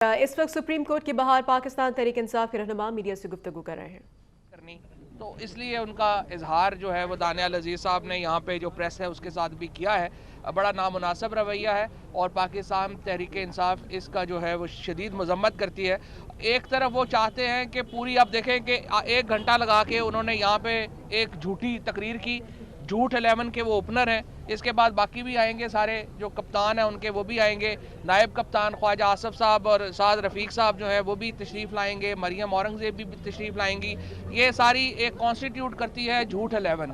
इस वक्त supreme court के बाहर पाकिस्तान तहरीक इंसाफ के रहनुमा मीडिया से गुफ्तगू कर रहे हैं। तो इसलिए उनका इजहार जो है वो दानियाल अजीज़ साहब ने यहाँ पे जो प्रेस है उसके साथ भी किया है, बड़ा नामुनासिब रवैया है और पाकिस्तान तहरीक इंसाफ इसका जो है वो शदीद मजम्मत करती है। एक तरफ वो चाहते हैं कि पूरी, आप देखें कि 1 घंटा लगा के उन्होंने यहाँ पे एक झूठी तकरीर की, झूठ 11 के वो ओपनर हैं, इसके बाद बाकी भी आएंगे, सारे जो कप्तान हैं उनके वो भी आएंगे, नायब कप्तान ख्वाजा आसफ साहब और साद रफ़ीक साहब जो है वो भी तशरीफ़ लाएंगे, मरियम औरंगज़ेब भी तशरीफ़ लाएंगी। ये सारी एक कॉन्स्टिट्यूट करती है झूठ 11।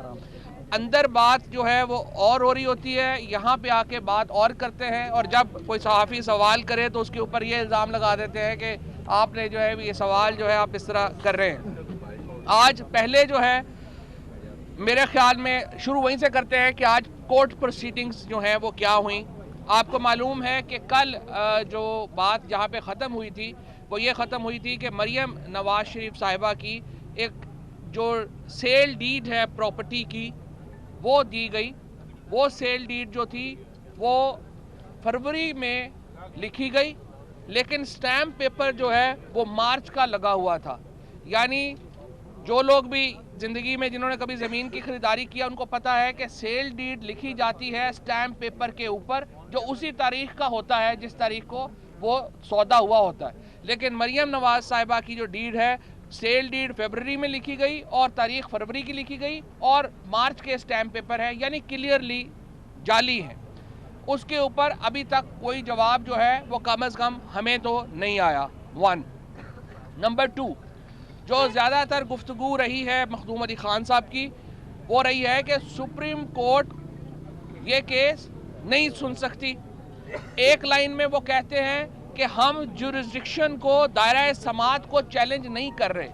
अंदर बात जो है वो और हो रही होती है, यहाँ पे आके बात और करते हैं, और जब कोई सहाफ़ी सवाल करे तो उसके ऊपर ये इल्ज़ाम लगा देते हैं कि आपने जो है ये सवाल जो है आप इस तरह कर रहे हैं। आज पहले जो है मेरे ख्याल में शुरू वहीं से करते हैं कि आज कोर्ट प्रोसीडिंग्स जो हैं वो क्या हुई। आपको मालूम है कि कल जो बात जहाँ पे ख़त्म हुई थी वो ये ख़त्म हुई थी कि मरियम नवाज शरीफ साहिबा की एक जो सेल डीड है प्रॉपर्टी की वो दी गई। वो सेल डीड जो थी वो फरवरी में लिखी गई, लेकिन स्टैम्प पेपर जो है वो मार्च का लगा हुआ था। यानी जो लोग भी ज़िंदगी में जिन्होंने कभी ज़मीन की ख़रीदारी किया उनको पता है कि सेल डीड लिखी जाती है स्टैम्प पेपर के ऊपर, जो उसी तारीख का होता है जिस तारीख को वो सौदा हुआ होता है। लेकिन मरियम नवाज साहिबा की जो डीड है, सेल डीड फरवरी में लिखी गई और तारीख फरवरी की लिखी गई और मार्च के स्टैम्प पेपर है, यानी क्लियरली जाली है। उसके ऊपर अभी तक कोई जवाब जो है वो कम अज़ कम हमें तो नहीं आया। 1 नंबर 2, जो ज़्यादातर गुफ्तगू रही है मखदूम अली ख़ान साहब की, वो रही है कि सुप्रीम कोर्ट ये केस नहीं सुन सकती। एक लाइन में वो कहते हैं कि हम जुरिस्डिक्शन को, दायरा समात को चैलेंज नहीं कर रहे,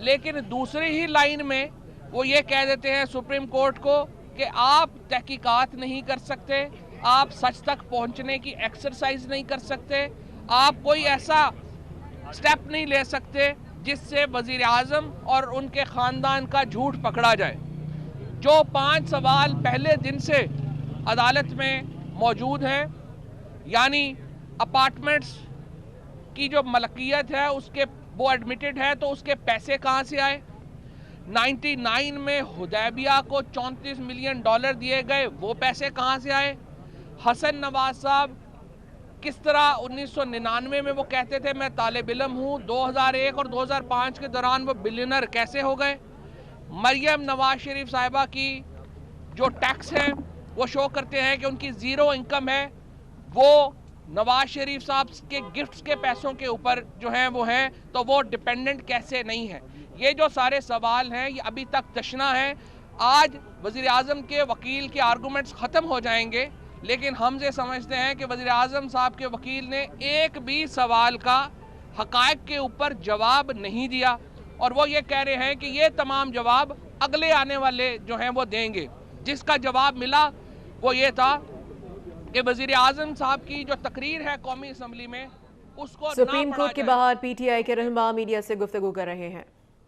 लेकिन दूसरी ही लाइन में वो ये कह देते हैं सुप्रीम कोर्ट को कि आप तहकीकात नहीं कर सकते, आप सच तक पहुंचने की एक्सरसाइज नहीं कर सकते, आप कोई ऐसा स्टेप नहीं ले सकते जिससे वज़ीर आज़म और उनके ख़ानदान का झूठ पकड़ा जाए। जो 5 सवाल पहले दिन से अदालत में मौजूद हैं, यानी अपार्टमेंट्स की जो मलकियत है उसके वो एडमिटेड है, तो उसके पैसे कहाँ से आए? 99 में हुदैबिया को $34 मिलियन दिए गए, वो पैसे कहाँ से आए? हसन नवाज साहब किस तरह 1999 में वो कहते थे मैं तालिब इल्म हूँ, 2001 और 2005 के दौरान वो बिलियनर कैसे हो गए? मरियम नवाज शरीफ साहिबा की जो टैक्स हैं वो शो करते हैं कि उनकी ज़ीरो इनकम है, वो नवाज शरीफ साहब के गिफ्ट्स के पैसों के ऊपर जो हैं वो हैं, तो वो डिपेंडेंट कैसे नहीं है? ये जो सारे सवाल हैं ये अभी तक तशना है। आज वज़ीर आज़म के वकील के आर्गूमेंट्स ख़त्म हो जाएंगे, लेकिन हम ये समझते हैं कि वज़ीर आज़म साहब के वकील ने एक भी सवाल का हक़ाइक़ के ऊपर जवाब नहीं दिया, और वो ये कह रहे हैं कि ये तमाम जवाब अगले आने वाले जो हैं वो देंगे। जिसका जवाब मिला वो ये था कि वज़ीर आज़म साहब की जो तकरीर है कौमी असम्बली में उसको सुप्रीम कोर्ट के बाहर PTI के रहनुमा मीडिया से गुफ्तगू कर रहे हैं।